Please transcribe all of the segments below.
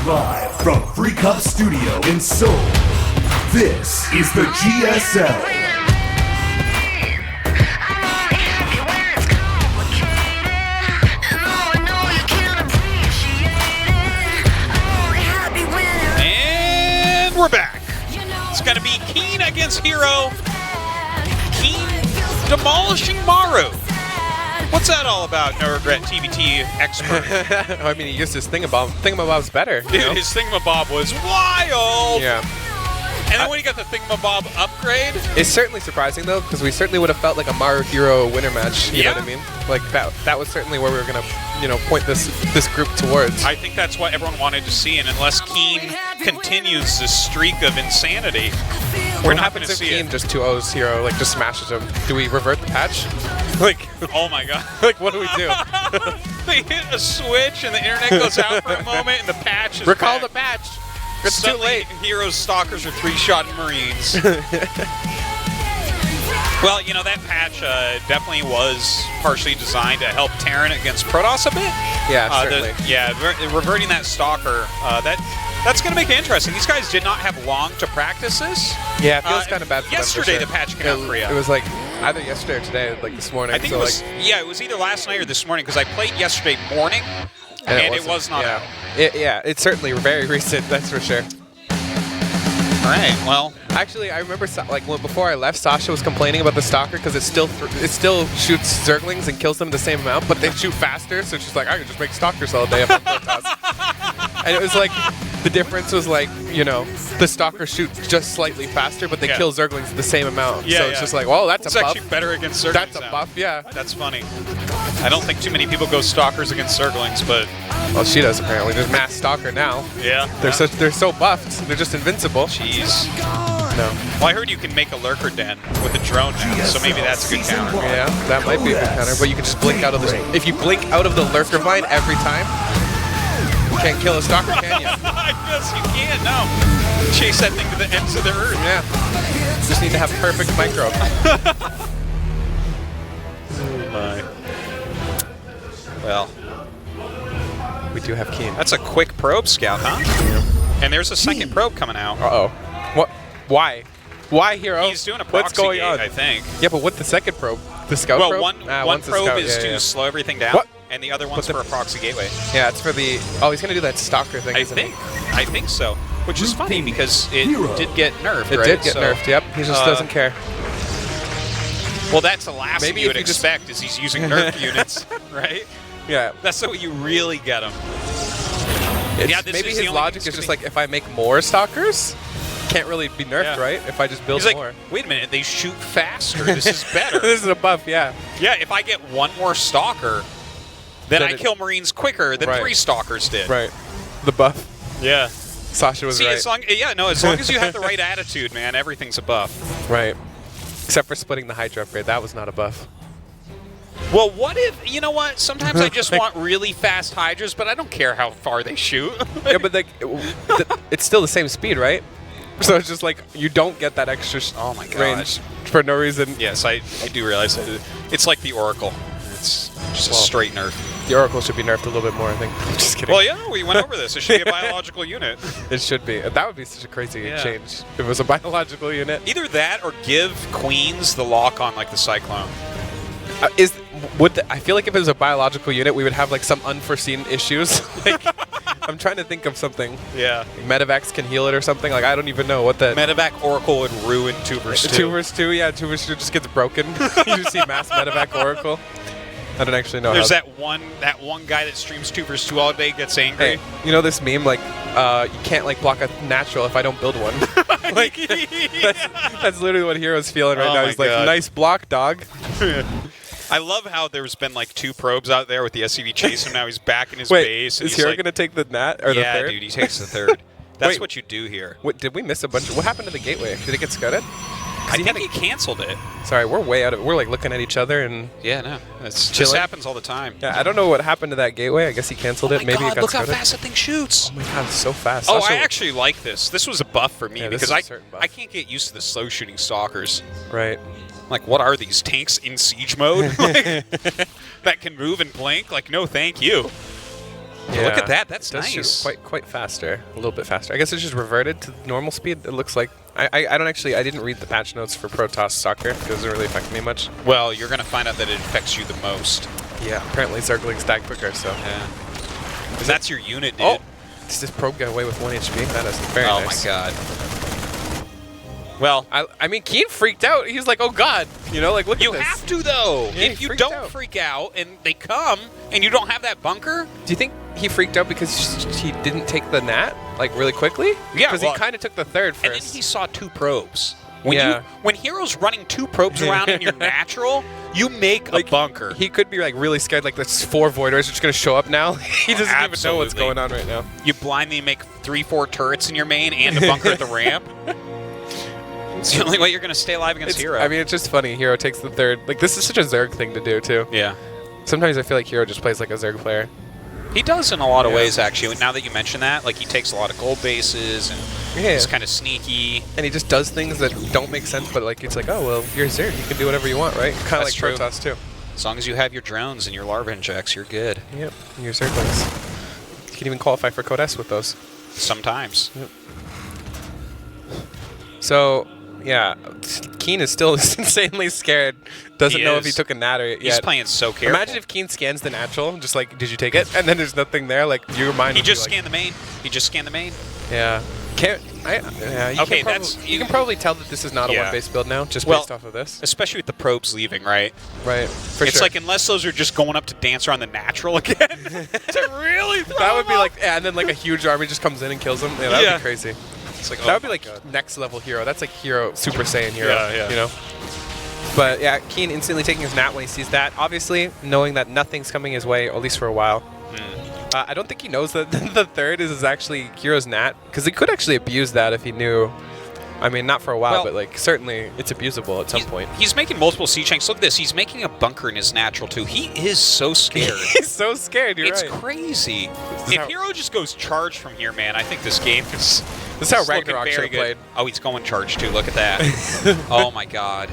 Live from Free Cup Studio in Seoul, this is the GSL. We're back. It's going to be KeeN against herO. KeeN demolishing Maru. What's that all about, No Regret TBT expert? I mean, he used his thingamabob's better. Dude, his thingamabob was wild. Yeah. And then when he got the thingamabob upgrade. It's certainly surprising, though, because we certainly would have felt like a Maru herO winner match. You know what I mean? Like, that was certainly where we were going to, point this group towards. I think that's what everyone wanted to see, and unless KeeN continues this streak of insanity, we're not going to see KeeN just 2-0s herO, like, just smashes him? Do we revert the patch? Like, oh my god. Like, what do we do? They hit a switch, and the internet goes out for a moment, and the patch is Recall back. the patch. It's too Suddenly, late. herO's stalkers are 3-shotting Marines. Well, that patch definitely was partially designed to help Terran against Protoss a bit. Yeah, certainly. Reverting that stalker, that's going to make it interesting. These guys did not have long to practice this. Yeah, it feels kind of bad for yesterday them, for sure. the patch came out in Korea. It was like either yesterday or today, like this morning. I think it was, it was either last night or this morning, because I played yesterday morning, and it was not out. It's certainly very recent, that's for sure. All right, well. Actually, I remember before I left, Sasha was complaining about the Stalker because it still shoots Zerglings and kills them the same amount, but they shoot faster, so she's like, I can just make Stalkers all day if I'm Protoss. And it was like, the difference was like, the Stalkers shoot just slightly faster, but they kill Zerglings the same amount. So it's just like, well, that's a buff. It's actually better against Zerglings. That's a buff, yeah. That's funny. I don't think too many people go Stalkers against Zerglings, but... Well, she does, apparently. There's Mass Stalker now. Yeah. They're so buffed. They're just invincible. Jeez. No. Well, I heard you can make a lurker den with a drone now, so maybe that's a good counter. Yeah, that might be a good counter, but you can just blink out of the... If you blink out of the lurker vine every time, you can't kill a Stalker, can you? I guess you can't, no. Chase that thing to the ends of the earth. Yeah. Just need to have perfect micro. Oh my. Well. We do have KeeN. That's a quick probe scout, huh? Yeah. And there's a second probe coming out. Uh-oh. What? Why? Why herO? He's doing a proxy What's going on? I think. Yeah, but what's the second probe? The scout probe? Well, one probe is to slow everything down, and the other one's for a proxy gateway. Yeah, it's for the... Oh, he's going to do that Stalker thing, I think so. Which is funny, because it did get nerfed, It did get nerfed, yep. He just doesn't care. Well, that's the last thing you would expect, is he's using nerfed units, right? Yeah. That's the way you really get him. Maybe his logic is just like, if I make more Stalkers, can't really be nerfed, right? If I just build more. Like, wait a minute, they shoot faster. This is better. This is a buff, yeah. Yeah, if I get one more Stalker, then I kill Marines quicker than 3 Stalkers did. Right. The buff. Yeah. Sasha was right. As long as you have the right attitude, man, everything's a buff. Right. Except for splitting the Hydra upgrade. That was not a buff. Well, what if, sometimes I just want really fast Hydras, but I don't care how far they shoot. Yeah, but it's still the same speed, right? So it's just like, you don't get that extra range for no reason. Yes, I do realize that. It's like the Oracle. It's just a straight nerf. The Oracle should be nerfed a little bit more, I think. I'm just kidding. Well, yeah, we went over this. It should be a biological unit. It should be. That would be such a crazy change if it was a biological unit. Either that or give Queens the lock on like the Cyclone. I feel like if it was a biological unit, we would have like some unforeseen issues. Like, I'm trying to think of something. Yeah. Medivacs can heal it or something. Like, I don't even know what that... Medevac Oracle would ruin 2 vs. 2. 2 vs. 2, yeah. 2 vs. 2 just gets broken. You just see mass Medevac Oracle. I don't actually know. There's that one guy that streams 2 vs. 2 all day gets angry. Hey, you know this meme, like, you can't like block a natural if I don't build one. Like, that's literally what herO's feeling right now. He's like, nice block, dog. I love how there's been like 2 probes out there with the SCV chasing him. Now he's back in his base. Is herO going to take the nat or the third? Yeah, dude, he takes the third. That's what you do here. Did we miss a bunch? What happened to the gateway? Did it get scuttled? I think he canceled it. Sorry, we're way out of it. We're like looking at each other and... Yeah, no. This happens all the time. Yeah, I don't know what happened to that gateway. I guess he canceled it. Maybe it got look scuttled. how fast that thing shoots. Oh my god, it's so fast. Oh, I actually like this. This was a buff for me because I buff. can't get used to the slow shooting Stalkers. Right. Like, what are these, tanks in siege mode? Like, that can move and blink? Like, no thank you. Yeah. Look at that. That's It does nice. shoot quite faster. A little bit faster. I guess it's just reverted to normal speed. It looks like. I don't actually. I didn't read the patch notes for Protoss Soccer because it doesn't really affect me much. Well, you're going to find out that it affects you the most. Yeah. Apparently, Zerglings die quicker. So. Yeah. That's your unit, dude. Oh. Does this probe get away with 1 HP? That is very nice. Oh my god. Well, I mean, KeeN freaked out. He's like, oh god. You know, like, look you at this. have to, though. Yeah, if he you freaked don't out. freak out and they come and you don't have that bunker, Do you think he freaked out because he didn't take the nat, like, really quickly? Yeah, Because well, he kind of took the third first. and then he saw 2 probes. When Yeah. when hero's running 2 probes around in your natural, you make a bunker. He could be, like, really scared, like, there's 4 Voiders are just going to show up now. He doesn't even know what's Absolutely. going on right now. You blindly make 3-4 turrets in your main and a bunker at the ramp. It's the only way you're going to stay alive against hero. I mean, it's just funny. Hero takes the third. Like, this is such a Zerg thing to do, too. yeah. Sometimes I feel like Hero just plays like a Zerg player. He does in a lot of Yeah. ways, actually. Now that you mention that, like, he takes a lot of gold bases and Yeah. he's kind of sneaky. And he just does things that don't make sense, but, like, it's like, oh, well, you're Zerg. You can do whatever you want, right? Kind of That's like true. Protoss, too. As long as you have your drones and your larva injects, you're good. Yep. Your Zerglings. You can even qualify for Code S with those. Sometimes. So, yeah, KeeN is still insanely scared. Doesn't He know if he is. took a nat or yet. He's playing so careful. Imagine if KeeN scans the natural, just like, did you take it? And then there's nothing there. Like, your mind He would just be like, scanned the main. He just scanned the main. Yeah. Yeah, you Okay, you can probably tell that this is not a Yeah. one-base build now, just Well, based off of this. Especially with the probes leaving, right? Right. For It's sure. like, unless those are just going up to dance around the natural again, to really throw that would him be up. like, yeah, and then like a huge army just comes in and kills him. Yeah, that would Yeah. be crazy. It's like, That would be like next level hero. That's like hero, Super Saiyan hero. Yeah, yeah. You know. But yeah, KeeN instantly taking his nat when he sees that. Obviously, knowing that nothing's coming his way, at least for a while. I don't think he knows that the third is actually hero's nat, because he could actually abuse that if he knew. I mean, not for a while, Well, but like certainly it's abusable at some point. He's making multiple siege tanks. Look at this. He's making a bunker in his natural, too. He is so scared. He's so scared. You're It's right. crazy. is If how- hero just goes charge from here, man, I think this game is. This is how it's looking Ragnarok very should have good. played. Oh, he's going charge too. Look at that. Oh my god.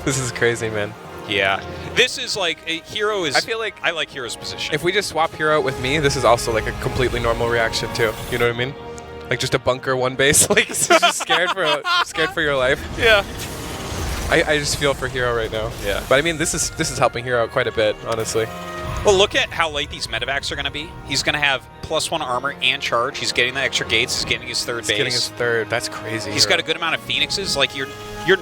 This is crazy, man. Yeah. This is like a hero is. I feel like I like hero's position. if we just swap hero with me, this is also like a completely normal reaction too. You know what I mean? Like just a bunker one base, like just scared for your life. Yeah. I just feel for hero right now. Yeah. But I mean, this is helping hero out quite a bit, honestly. Well, look at how late these medevacs are going to be. He's going to have +1 armor and charge. He's getting the extra gates. He's getting his third He's base. getting his third. That's crazy. He's got a good amount of phoenixes. Like you're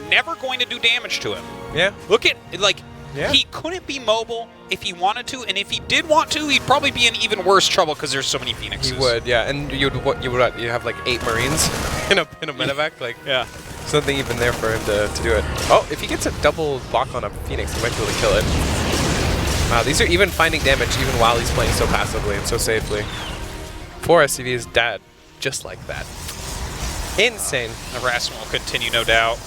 never going to do damage to him. Yeah. Look at like Yeah. he couldn't be mobile if he wanted to, and if he did want to, he'd probably be in even worse trouble because there's so many phoenixes. He would, yeah. And you have like 8 Marines in a medevac, like Yeah. something even there for him to do it. Oh, if he gets a double block on a Phoenix, he might be able to kill it. Wow, these are even finding damage even while he's playing so passively and so safely. 4 SCVs dead, just like that. Insane. The Rasmus will continue, no doubt.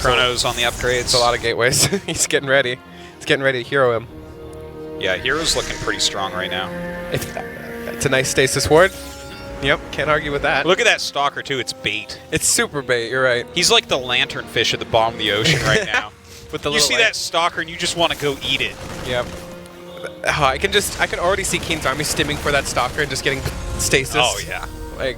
Chrono's on the upgrades. It's a lot of gateways. He's getting ready. He's getting ready to hero him. Yeah, Hero's looking pretty strong right now. It's a nice stasis ward. Yep, can't argue with that. Look at that Stalker, too. It's bait. It's super bait, you're right. He's like the lanternfish at the bottom of the ocean right now. With the You little see light. that Stalker and you just want to go eat it. Yep. Oh, I can already see KeeN's army stimming for that Stalker and just getting stasis. Oh, yeah. Like,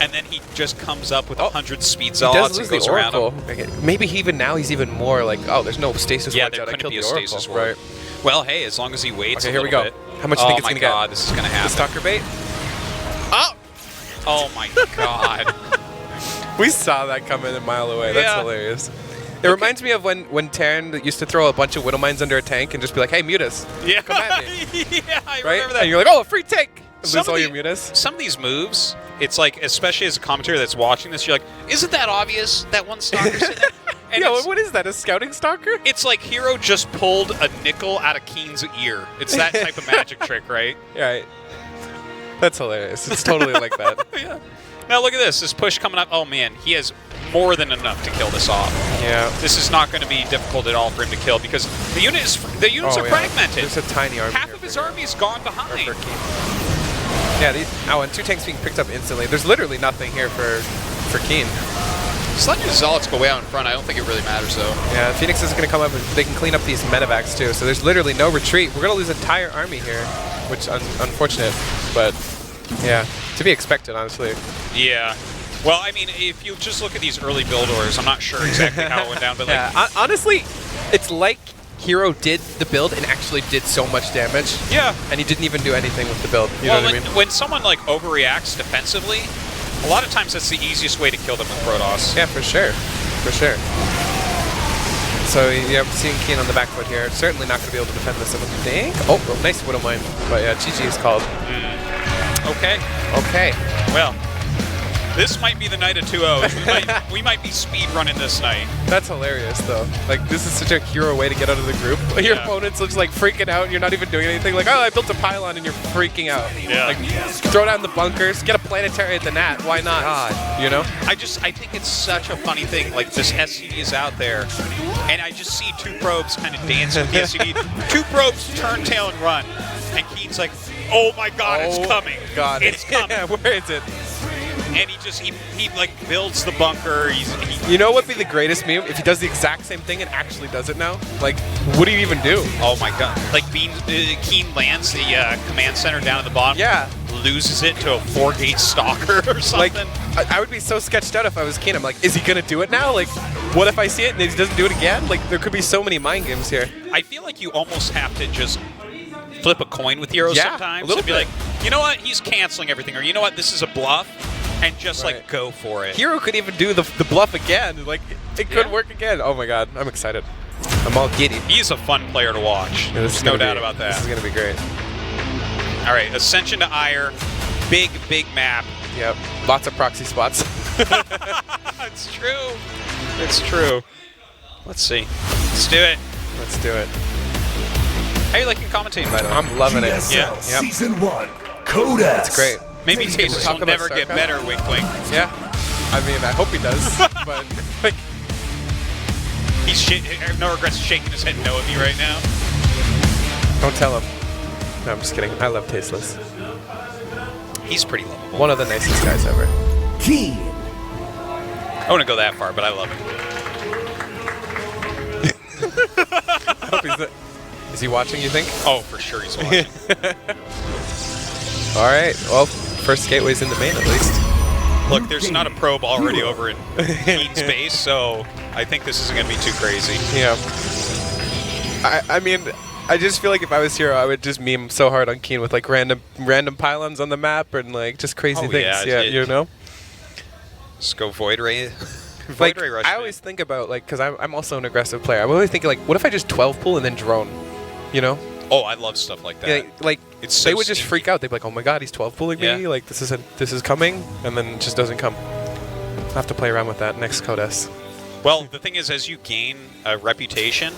And then he just comes up with 100 speed he does zealots and lose the goes around him. Oracle. Okay, maybe he's even more like, oh, there's no stasis Yeah, ward there yet. I couldn't killed be a the Oracle. stasis ward. Right. Well, hey, as long as he waits Okay, a here we little go. bit. How much do you think Oh it's my gonna god, get? this is going to The happen. Stalker bait? Oh my god. We saw that coming a mile away. That's Yeah. hilarious. It reminds me of when Terran used to throw a bunch of Widow Mines under a tank and just be like, hey, mute us. Yeah, Come at me. yeah, I Right? remember that. And you're like, oh, a free tank. And Some lose of all the- your mutas. Some of these moves, it's like, especially as a commentator that's watching this, you're like, isn't that obvious that one Stalker's in there? And Yeah, it's, what is that? A scouting stalker? it's like Hero just pulled a nickel out of KeeN's ear. It's that type of magic trick, right? Right. That's hilarious. It's totally like that. Yeah. Now look at this. This push coming up. Oh man, he has more than enough to kill this off. Yeah. This is not going to be difficult at all for him to kill because the units Oh, are yeah. fragmented. There's a tiny army. Half here of his for hero. army is gone Or behind. for KeeN. Yeah, and 2 tanks being picked up instantly. There's literally nothing here for KeeN. Just let your zealots go way out in front. I don't think it really matters though. Yeah, Phoenix is going to come up and they can clean up these medevacs too. So there's literally no retreat. We're going to lose an entire army here which unfortunate, but yeah, to be expected, honestly. Yeah. Well, I mean, if you just look at these early build orders, I'm not sure exactly how it went down, but like, Yeah, honestly, it's like herO did the build and actually did so much damage. Yeah. And he didn't even do anything with the build. You know what I mean? When someone like overreacts defensively, a lot of times that's the easiest way to kill them with Protoss. Yeah, for sure. For sure. So, yeah, seeing KeeN on the back foot here. Certainly not going to be able to defend this, I don't think. Oh, nice Widow Mine. But yeah, GG is called. Okay. Okay. Well, this might be the night of 2-0. We might be speed running this night. That's hilarious, though. Like, this is such a hero way to get out of the group. Your opponent's just like freaking out, and you're not even doing anything. Like, oh, I built a pylon, and you're freaking out. Yeah. Like, throw down the bunkers, get a planetary at the nat. Why not? God. You know? I think it's such a funny thing. Like, this SCD is out there, and I just see 2 probes kind of dance with the SCD. 2 probes turn tail and run, and KeeN's like, oh my God, it's coming. God, it's coming. Yeah, where is it? And he like builds the bunker. You know what would be the greatest meme? If he does the exact same thing and actually does it now? Like, what do you even do? Oh my God. Like KeeN lands the command center down at the bottom. Yeah. Loses it to a 4-gate stalker or something. Like, I would be so sketched out if I was KeeN. I'm like, is he going to do it now? Like, what if I see it and he doesn't do it again? Like, there could be so many mind games here. I feel like you almost have to just flip a coin with herO sometimes. A little and be like, you know what? He's canceling everything. Or you know what? This is a bluff. And just like go for it. herO could even do the bluff again. Like it could work again. Oh my God, I'm excited. I'm all giddy. He's a fun player to watch. Yeah, There's no doubt about that. This is gonna be great. All right, Ascension to Ire, big map. Yep, lots of proxy spots. It's true. It's true. Let's see. Let's do it. Let's do it. How you liking commentating, by the way? I'm loving it. GSL Yeah. Yep. Season 1. Code S. It's great. Maybe Tastes will never get better, wink wink. Yeah. I mean, I hope he does. But like, He's no regrets shaking his head no at me right now. don't tell him. No, I'm just kidding. I love Tasteless. He's pretty lovable. One of the nicest guys ever. KeeN. I wouldn't go that far, but I love him. I hope he's is he watching, you think? Oh, for sure he's watching. All right. Well, first gateway's in the main at least. Look, there's not a probe already over in KeeN's base, so I think this isn't going to be too crazy. Yeah. I mean, I just feel like if I was herO, I would just meme so hard on KeeN with like random pylons on the map and like just crazy things. Yeah, you know. Just go Void Ray. Like, Ray rush I always think about like, because I'm also an aggressive player. I'm always thinking like, what if I just 12 pull and then drone? You know? Oh, I love stuff like that. Yeah, like it's so they would just sneaky. freak out. They'd be like, "Oh my God, he's 12 pulling me! Like this is coming," and then it just doesn't come. I'll have to play around with that next Code S. Well, the thing is, as you gain a reputation,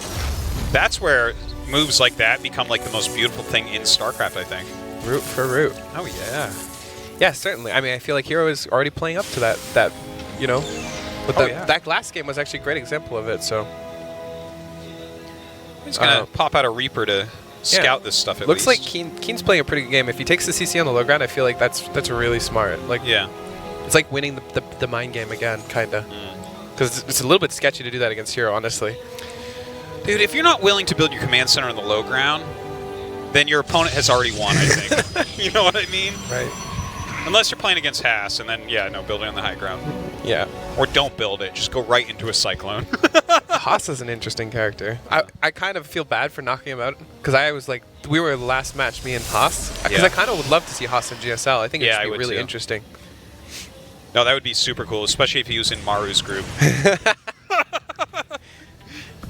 that's where moves like that become like the most beautiful thing in StarCraft, I think. Root for root. Oh yeah. Yeah, certainly. I mean, I feel like herO is already playing up to that, you know. But that last game was actually a great example of it. So he's gonna pop out a Reaper to scout this stuff at Looks least. like KeeN's playing a pretty good game. If he takes the CC on the low ground, I feel like that's really smart. Like, yeah, it's like winning the mind game again, kinda. Because it's a little bit sketchy to do that against herO, honestly. dude, if you're not willing to build your command center on the low ground, then your opponent has already won, I think. You know what I mean? Right. Unless you're playing against Haas, and then, build it on the high ground. Yeah. Or don't build it. Just go right into a Cyclone. Haas is an interesting character. I kind of feel bad for knocking him out, because I was like, we were the last match, me and Haas. Because I kind of would love to see Haas in GSL. I think it would be really interesting. No, that would be super cool, especially if he was in Maru's group.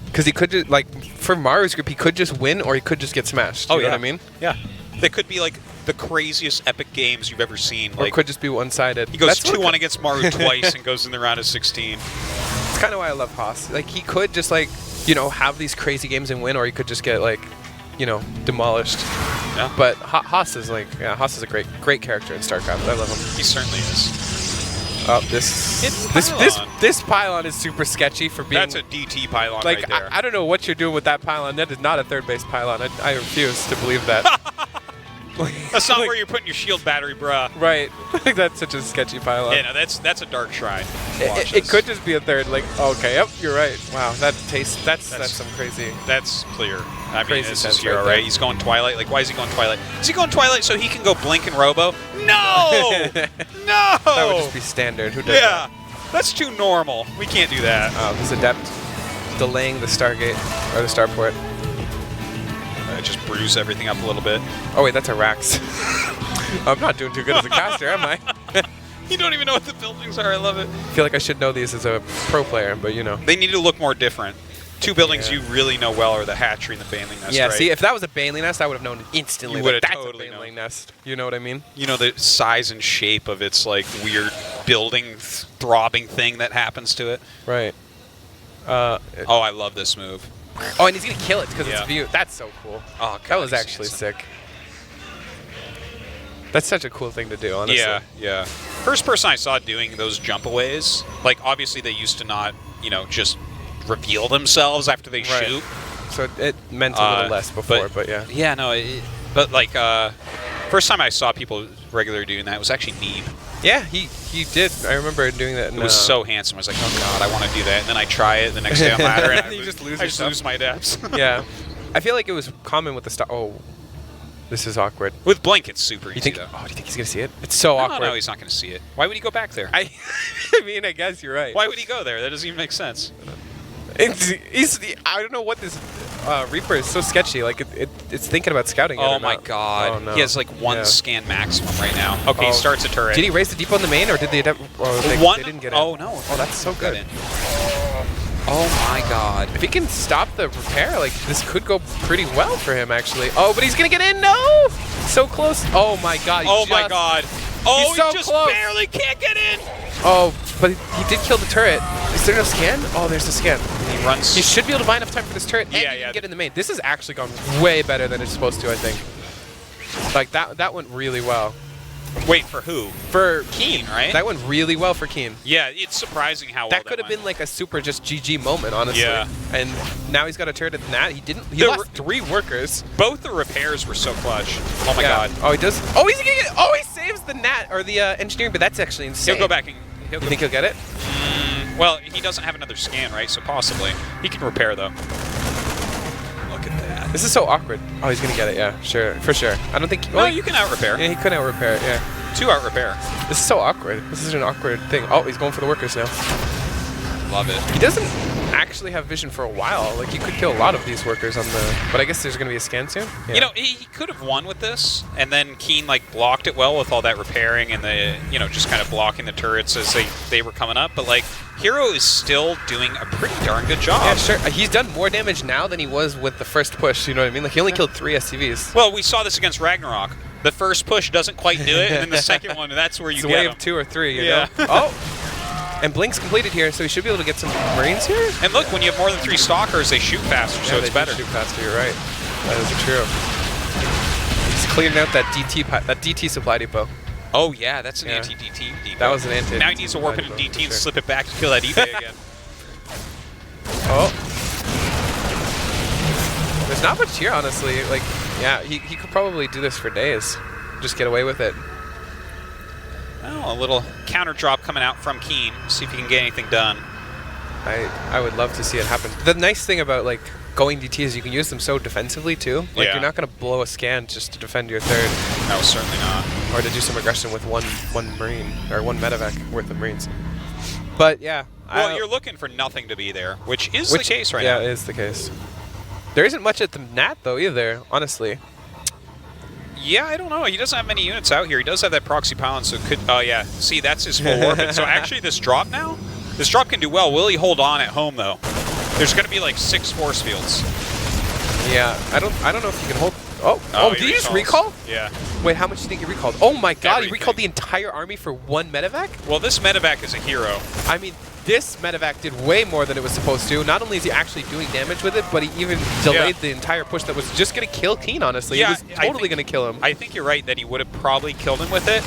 Because he could just, like, for Maru's group, he could just win or he could just get smashed. You know what I mean? Yeah. They could be like the craziest epic games you've ever seen. Or Like, it could just be one-sided. he goes 2-1 against Maru twice and goes in the round of 16. It's kind of why I love Haas. Like, he could just, like, have these crazy games and win, or he could just get, like, demolished. Yeah. But Haas is, like, Haas is a great character in StarCraft. I love him. He certainly is. Oh, this pylon is super sketchy for being... That's a DT pylon like, right there. I don't know what you're doing with that pylon. That is not a third base pylon. I refuse to believe that. That's not where you're putting your shield battery, bruh. Right. Like, that's such a sketchy pylon. Yeah, no, that's a dark shrine. It could just be a third. Like, okay, yep, you're right. Wow, that's some crazy. That's clear. I mean, Crazy this sense is hero, right right? there. He's going Twilight. Like, why is he going Twilight? Is he going Twilight so he can go Blink and Robo? No! No! That would just be standard. Who does Yeah. that? That's too normal. We can't do that. Oh, this Adept delaying the Stargate, or the Starport. Just bruise everything up a little bit. Oh wait, that's a Rax. I'm not doing too good as a caster, am I? You don't even know what the buildings are. I love it. I feel like I should know these as a pro player, but you know. They need to look more different. Two buildings you really know well are the hatchery and the Baneling Nest, Yeah, right? see, if that was a Baneling Nest, I would have known instantly. You that would've that's totally a Baneling known. Nest. You know what I mean? You know the size and shape of its like weird building throbbing thing that happens to it. Right. Oh, I love this move. Oh, and he's gonna kill it because Yeah. it's view. That's so cool. Oh, That God, was he's actually handsome. sick. That's such a cool thing to do, honestly. Yeah, yeah. First person I saw doing those jumpaways, like obviously they used to not, you know, just reveal themselves after they Right. shoot. So it meant a little less before, but yeah. Yeah, no, but like first time I saw people regularly doing that was actually Neeb. Yeah, he did. I remember doing that. It was so handsome. I was like, oh god, I want to do that. And then I try it the next day on ladder, and You just lose I just yourself. lose my adepts. Yeah. I feel like it was common with the star. Oh, this is awkward. With Blink, it's super easy You think? though. Oh, do you think he's gonna see it? It's so No, awkward. no, he's not going to see it. Why would he go back there? I mean, I guess you're right. Why would he go there? That doesn't even make sense. I don't know what this Reaper is so sketchy. Like it's thinking about scouting. it Oh or my not. god. Oh, no. He has like one Yeah. scan maximum right now. Okay, Oh. he starts a turret. Did he raise the depot in the main, or did they? Oh, they didn't get it. Oh no. Oh, that's so Got good. in. Oh my god. If he can stop the repair, like this could go pretty well for him actually. Oh, but he's gonna get in. No, so close. Oh my god. Oh my god. Oh, He's so he just close. barely can't get in. Oh, but he did kill the turret. Is there no scan? Oh, there's the scan. He runs. He should be able to buy enough time for this turret. And Yeah, he yeah. can get in the main. This has actually gone way better than it's supposed to, I think. Like that went really well. Wait, for who? For KeeN, right? That went really well for KeeN. Yeah, it's surprising how well That could have went. been like a super just GG moment, honestly. Yeah. And now he's got a turret in that. He The lost 3 workers. Both the repairs were so clutch. Oh my Yeah. god. Oh, he does. Oh, he's gonna get. Oh, he saves the nat or the engineering, but that's actually insane. He'll go back and You think he'll get it? well, he doesn't have another scan, right? So possibly. He can repair though. Look at that. This is so awkward. Oh, he's gonna get it. Yeah, sure, for sure. I don't think. Well, you can out repair. Yeah, he couldn't out repair it. Yeah. 2 out repair. This is so awkward. This is an awkward thing. Oh, he's going for the workers now. Love it. He doesn't actually have vision for a while. Like, you could kill a lot of these workers on the... But I guess there's going to be a scan soon? Yeah. You know, he could have won with this, and then KeeN like blocked it well with all that repairing and the, you know, just kind of blocking the turrets as they were coming up. But like, herO is still doing a pretty darn good job. Yeah, sure. He's done more damage now than he was with the first push, you know what I mean? Like, he only killed 3 SCVs. Well, we saw this against Ragnarok. The first push doesn't quite do it, and then the second one, that's where you It's a get wave him. of 2 or 3, you Yeah. know? Oh! And Blink's completed here, so he should be able to get some Marines here? And look, when you have more than 3 stalkers, they shoot faster, so Yeah, it's they do better. shoot faster, you're right. That is true. He's clearing out that DT supply depot. Oh yeah, that's an Yeah. anti-DT depot. That was an anti-DT Now he needs to warp into depot, DT for and sure. slip it back to kill that eBay again. Oh. There's not much here, honestly. Like, yeah, he could probably do this for days. Just get away with it. Oh, a little counter drop coming out from KeeN. See if he can get anything done. I would love to see it happen. The nice thing about, like, going DT is you can use them so defensively, too. Like, Yeah. you're not going to blow a scan just to defend your third. No, certainly not. Or to do some aggression with one Marine, or 1 medevac worth of Marines. But, yeah. Well, you're looking for nothing to be there, which is the case right yeah, now. it is the case. There isn't much at the NAT, though, either, honestly. Yeah, I don't know. He doesn't have many units out here. He does have that proxy pylon, so it could... Oh, yeah. See, that's his full orbit. So actually, this drop now, this drop can do well. Will he hold on at home, though? There's going to be like 6 force fields. Yeah, I don't know if you can hold... Oh, did you just recall? Yeah. Wait, how much do you think he recalled? Oh my god, Everything. he recalled the entire army for 1 medevac? Well, this medevac is a hero. I mean, this medevac did way more than it was supposed to. Not only is he actually doing damage with it, but he even delayed the entire push that was just going to kill KeeN, honestly. Yeah, it was totally going to kill him. I think you're right that he would have probably killed him with it.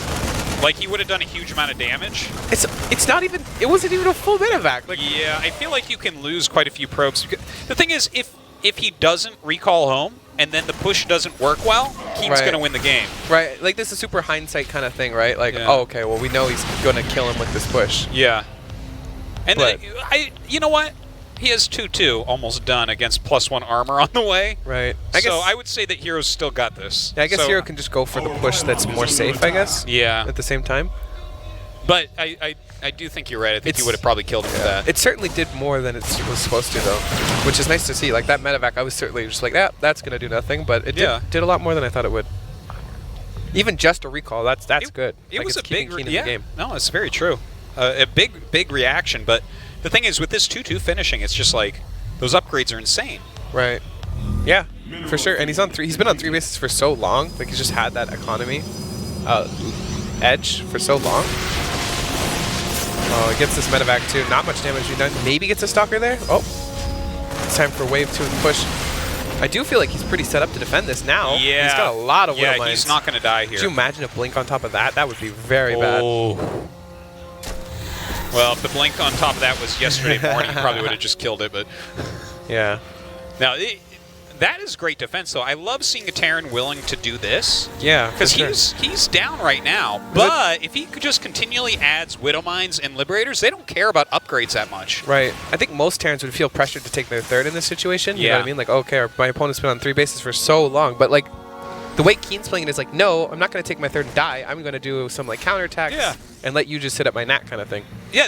Like, he would have done a huge amount of damage. It's not even... It wasn't even a full medevac. Like, Yeah, I feel like you can lose quite a few probes. The thing is, if he doesn't recall home, and then the push doesn't work well, KeeN's Right. going to win the game. right, like this is super hindsight kind of thing, right? Like, Yeah. oh, okay, well, we know he's going to kill him with this push. Yeah. And But- you know what? he has 2-2 almost done against +1 armor on the way. Right. So I would say that hero's still got this. Yeah, I guess so, herO can just go for the push that's more safe, I guess. Yeah. At the same time. But I do think you're right. I think you would have probably killed him with that. It certainly did more than it was supposed to, though, which is nice to see. Like, that medevac, I was certainly just like, that's going to do nothing, but it did a lot more than I thought it would. Even just a recall, that's good. It like, was it's a big KeeN in the game. No, it's very true. A big reaction, but the thing is, with this 2-2 finishing, it's just like, those upgrades are insane. Right. Yeah, for sure. And he's been on 3 bases for so long. Like, he's just had that economy edge for so long. Oh, he gets this medevac too. Not much damage being done. Maybe gets a stalker there. Oh, it's time for wave 2 and push. I do feel like he's pretty set up to defend this now. Yeah. He's got a lot of Widow Yeah, mines. he's not going to die here. Could you imagine a blink on top of that? That would be very bad. Well, if the blink on top of that was yesterday morning, you probably would have just killed it. But yeah. Now, that is great defense, though. I love seeing a Terran willing to do this. Yeah, because he's down right now. But if he just continually adds Widow Mines and Liberators, they don't care about upgrades that much. Right. I think most Terrans would feel pressured to take their third in this situation. You know what I mean? Like, okay, my opponent's been on 3 bases for so long, but like, the way KeeN's playing it is like, no, I'm not going to take my third and die. I'm going to do some like counterattacks and let you just sit at my nat kind of thing. Yeah,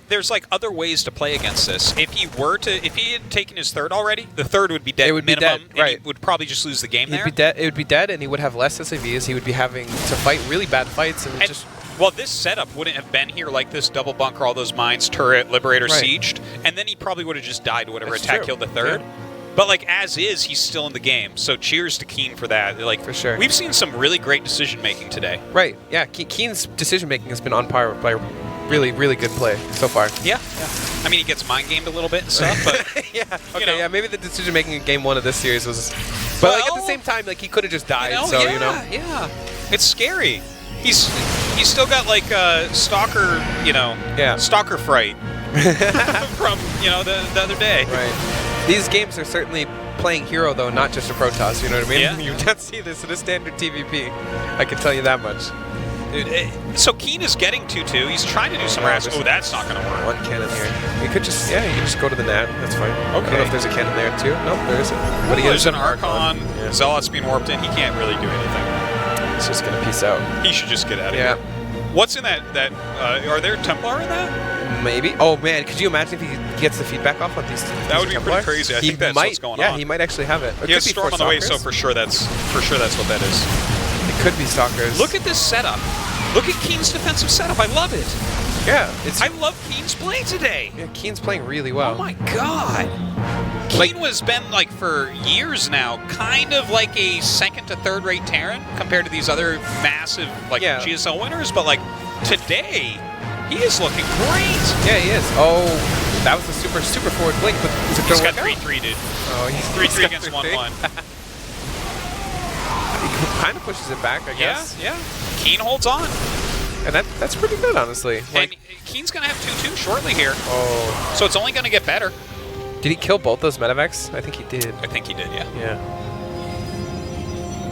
there's like other ways to play against this. If he had taken his third already, the third would be dead. It would minimum, be dead, right? He would probably just lose the game there. Be dead. It would be dead, and he would have less SAVs. He would be having to fight really bad fights, and just. Well, this setup wouldn't have been here like this. Double bunker, all those mines, turret, Liberator, sieged, and then he probably would have just died. Whatever attack killed the third. Yeah. But like as is, he's still in the game. So cheers to KeeN for that. Like for sure, we've seen some really great decision making today. Right. Yeah. KeeN's decision making has been on par by really, really good play so far. Yeah. I mean, he gets mind gamed a little bit and stuff, but yeah. Okay. Yeah. Maybe the decision making in game 1 of this series was, but like at the same time, like he could have just died. Yeah. It's scary. He's still got like stalker, stalker fright from the other day. Right. These games are certainly playing herO, though, not just a Protoss, you know what I mean? Yeah. You don't see this in a standard TVP. I can tell you that much. So KeeN is getting 2-2. He's trying to do some rats. Oh, that's not going to work. One cannon here. You could just, you can just go to the nat. That's fine. Okay. I don't know if there's a cannon there, too. Nope, there isn't. But there's an Archon. Yeah. Zealot's being warped in. He can't really do anything. He's just going to peace out. He should just get out of here. What's in that? Are there Templar in that? Maybe. Oh man, could you imagine if he gets the feedback off on these? That would be pretty crazy. I think that's what's going on. Yeah, he might actually have it. He has Storm on the way, so for sure that's what that is. It could be Stalkers. Look at this setup. Look at KeeN's defensive setup. I love it. Yeah, I love KeeN's play today. Yeah, KeeN's playing really well. Oh my god. KeeN has been like for years now, kind of like a second to third rate Terran compared to these other massive GSL winners, but like today. He is looking great. Yeah, he is. Oh, that was a super forward blink. But is it he's got 3-3, dude. Oh, he's 3-3 against 1-1. He kind of pushes it back, I guess. Yeah. KeeN holds on. And that's pretty good, honestly. Like, and KeeN's going to have 2-2 shortly here. Oh. So it's only going to get better. Did he kill both those medevacs? I think he did. I think he did, yeah.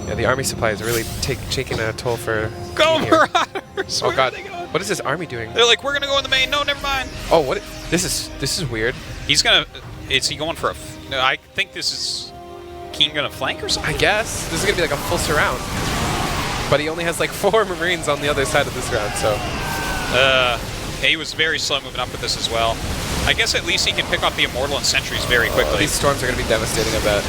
Yeah, the army supply is really taking a toll for Go Marauders! Oh god. What is this army doing? They're like, we're going to go in the main. No, never mind. Oh, what? This is weird. He's going to... Is he going for a... No, I think this is... KeeN going to flank or something? I guess. This is going to be like a full surround. But he only has like 4 Marines on the other side of this round, so... he was very slow moving up with this as well. I guess at least he can pick off the Immortal and Sentries very quickly. These storms are going to be devastating, I bet.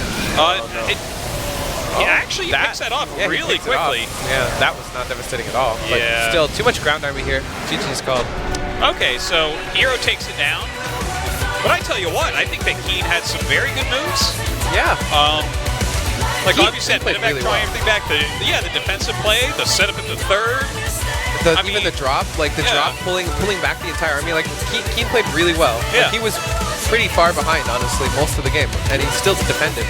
Actually, he picks that off really quickly. Yeah, that was not devastating at all. But still, too much ground army here. GG's called. Okay, so herO takes it down. But I tell you what, I think that KeeN had some very good moves. Yeah. Like obviously that medevac trying everything back. The defensive play, the setup at the third. Even the drop, like the drop pulling back the entire army. Like KeeN played really well. Yeah. Like, he was pretty far behind, honestly, most of the game, and he still defended.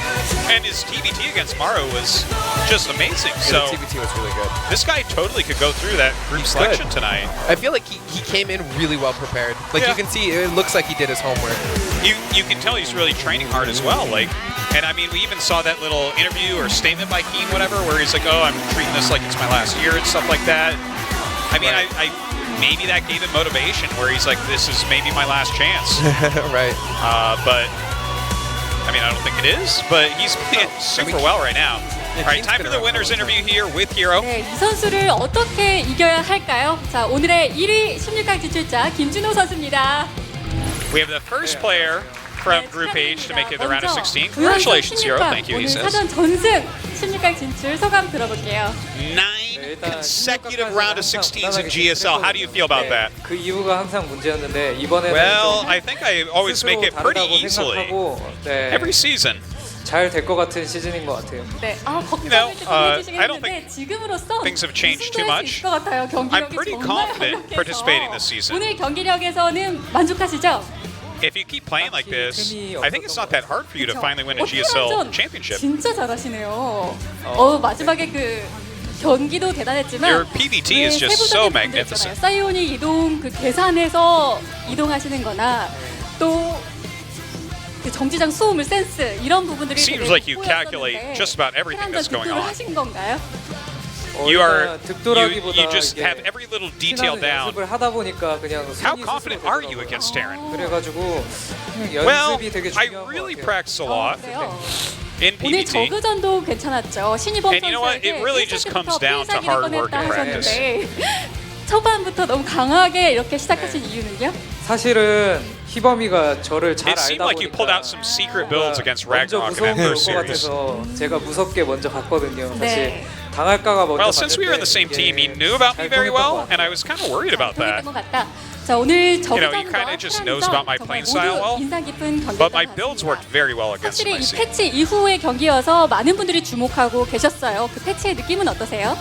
And his TBT against Maru was just amazing. Yeah, the TBT was really good. This guy totally could go through that group selection tonight. I feel like he came in really well prepared. Like you can see, it looks like he did his homework. You can tell he's really training hard as well. Like, and I mean, we even saw that little interview or statement by KeeN, whatever, where he's like, "Oh, I'm treating this like it's my last year" and stuff like that. I mean, I maybe that gave him motivation where he's like, this is maybe my last chance. Right. But I mean, I don't think it is, but he's playing super well right now. All right, time for the winners interview here with herO. 네, 이 선수를 어떻게 이겨야 할까요? 자, 오늘의 1위 16강 진출자 김준호 선수입니다. We have the first player from Group H to make it to the round of 16. 우연성 Congratulations, herO. 16강, Thank you, he 오늘 says. 사전 전승 16강 진출 소감 들어볼게요. 9 consecutive round of 16s in GSL. How do you feel about that? 그 이유가 항상 문제였는데 이번에는 Well, 좀 I think I always make it pretty 다르다고 easily. 생각하고 Every season. 잘 될 것 같은 시즌인 것 같아요. 네, 걱정을 좀 해주시긴 I don't 했는데 지금으로서 things have changed too 승부할 much. 수 있을 것 같아요. I'm 경기력이 pretty 정말 confident 활약해서. participating this season. 오늘 경기력에서는 만족하시죠? If you keep playing like this, 틈이 I think it's not that hard for you to 그쵸? finally win a 테란전 GSL championship. 진짜 잘하시네요. 마지막에 그 경기도 대단했지만 Your PVT is just so magnificent. 사이오닉 이동 그 계산해서 이동하시는 거나 또 그 정지장 수호물 센스 이런 부분들이 Seems 되게 like you 돋보였었는데 calculate just about everything that's going 테란전 득도를 on. 하신 건가요? You just have every little detail down. 연습을 하다 보니까 그냥 How 손이 confident 스스로 are you 되더라고요. against Terran? 그래가지고 그냥 Well, 연습이 되게 I 중요한 것 really 같아요. practice a lot 그래요. in 오늘 PVT. 저그전도 괜찮았죠. 신이범 And you know what? 선수에게 It really just comes down to hard work and practice. 초반부터 너무 강하게 이렇게 시작하신 이유는요? 사실은 희범이가 저를 잘 It seemed 알다 like you pulled 보니까 out some secret builds against 먼저 Ragnarok in 무서운 that 게 올 first 것 series. 같아서 제가 무섭게 먼저 갔거든요. 사실 네. 당할까가 먼저 Well, since we were in the same team, he knew about me very well, and I was kind of worried about that. 통했던 것 같다. 자, 오늘 know, he 저그전과 kinda just knows about my playing style well, 인상 깊은 경기였던 But my 것 builds 같습니다. worked very well against 확실히 my 이 team. 패치 이후의 경기여서 많은 분들이 주목하고 계셨어요. 그 패치의 느낌은 어떠세요?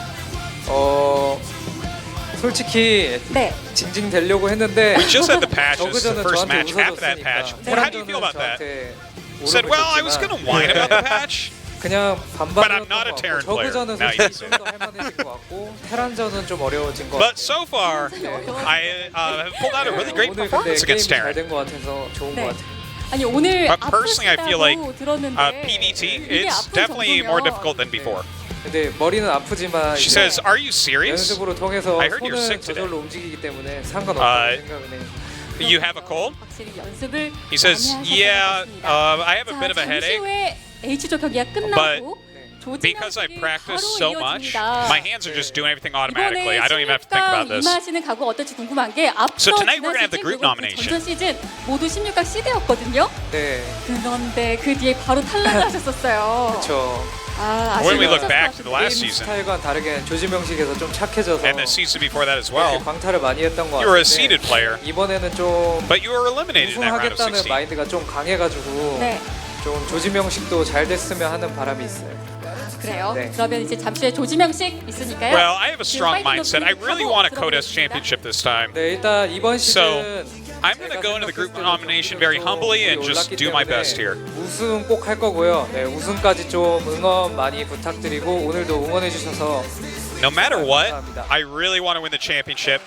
솔직히 네. 징징 되려고 했는데 We just had the patches, the 저그전은 first 저한테 match after that patch. 웃어줬으니까 How do you feel about that? 테란전은 Said, 저한테 well, I was going to whine about the patch. 그냥 But I'm 반반이었던 not a 것 Terran 같고 player. 저그전은 Now you 솔직히 좀더 할만해진 것 같고 테란전은 좀 어려워진 것 But 같아요. so far, I have pulled out a really great 오늘 근데 performance against 게임 Terran. 잘된 것 같아서 좋은 네. 것 같아요. 아니 오늘 But personally, I feel like 들었는데 PVT, 이게 it's 아픈 definitely 정도면 more difficult than before. 근데 머리는 아프지만 She 이제 says, are you serious? 연습으로 통해서 I heard you're 손은 sick today. 저절로 움직이기 때문에 상관없다고 생각은 해요. You have a cold? 확실히 연습을 He says, 많이 yeah, 하셨던 것 같습니다. I have a bit of a 잠시 headache. 후에 H조 경기가 끝나고 Because I practice 바로 so much, 이어집니다. my hands are just doing everything automatically. 이번에 I don't even have to think about 16강 this. 임하시는 각오 어떨지 궁금한 게 앞서 So tonight we're 지난 gonna have the 시즌 group 그리고 nomination. 전전 시즌 모두 16강 시드였거든요. 네, 그런데 그 뒤에 바로 탈락을 하셨었어요. 그렇죠. When we 아쉽게 look back to the last 게임 season, 스타일과는 다르게 조지명식에서 좀 착해져서 and the season before that as 이렇게 well, 광탈을 많이 했던 것 you were a 같은데 seeded player, 이번에는 좀 but you were eliminated in that round of 우승하겠다는 16. 마인드가 좀 강해가지고 네, 좀 조지명식도 잘 됐으면 하는 바람이 있어요. 그래요. 네. 그러면 이제 잠시 후에 조지명식 있으니까요. Well, I have a strong 지금 mindset. I really want a Codes 들어보겠습니다. championship this time. 네, 일단 이번 시즌 I'm going to go into the group nomination very humbly and just do my best here. 우승 꼭 할 거고요. 네, 우승까지 좀 응원 많이 부탁드리고 오늘도 응원해 주셔서 No matter what, 감사합니다. I really want to win the championship.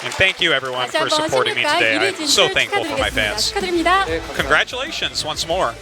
And thank you everyone 다시 for 한번 supporting me 16강 today. 1위 I'm so 진출 thankful for my 축하드리겠습니다. fans. 축하드립니다. 네, 감사합니다. Congratulations once more.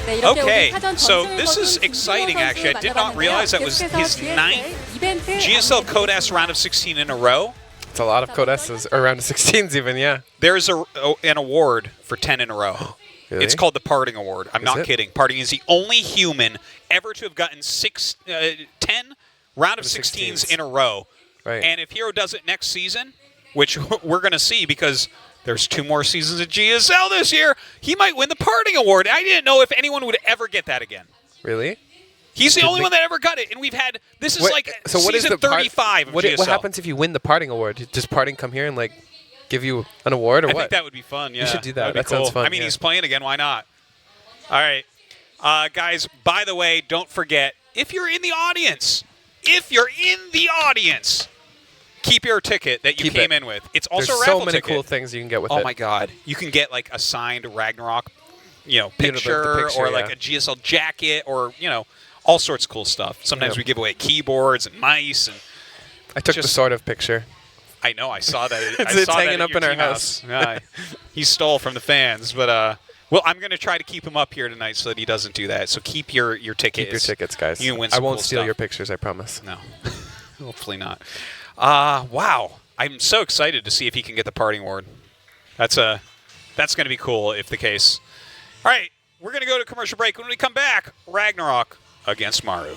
네, 이렇게 Okay, 오늘 사전 so 전승을 this is 거둔 exciting, 김준호 actually. I 선수 did not realize that was 만나봤는데요. his 계속해서 ninth 이벤트 GSL Codes round of 16 in a row. It's a lot of Codesses, or around 16s even, yeah. There's an award for 10 in a row. Really? It's called the Parting Award. I'm Is not it? kidding. Parting is the only human ever to have gotten 10 round of 16s in a row. Right. And if herO does it next season, which we're going to see because there's 2 more seasons of GSL this year, he might win the Parting Award. I didn't know if anyone would ever get that again. Really? He's the Did only they- one that ever got it, and we've had this is What- like so what is season the part- 35 of what, GSL. what happens if you win the Parting Award? Does Parting come here and like give you an award or I what? think that would be fun. Yeah, should do that. That'd be That sounds cool. fun, I mean, yeah. he's playing again. Why not? All right, guys. By the way, don't forget if you're in the audience, keep your ticket that you Keep came it. in with. It's also There's a raffle so many ticket. cool things you can get with Oh it. my God! You can get like a signed Ragnarok, the picture, picture, or like yeah. a GSL jacket, or all sorts of cool stuff. Sometimes Yeah. we give away keyboards and mice, and I took the just- sort of picture. I know I saw that. It's hanging up in our house. Yeah, he stole from the fans, but well, I'm gonna try to keep him up here tonight so that he doesn't do that. So keep your tickets. Keep your tickets, guys. You can win I some won't cool steal stuff. your pictures, I promise. No, hopefully not. Wow. I'm so excited to see if he can get the parting award. That's going to be cool if the case. All right, we're going to go to commercial break. When we come back, Ragnarok against Maru.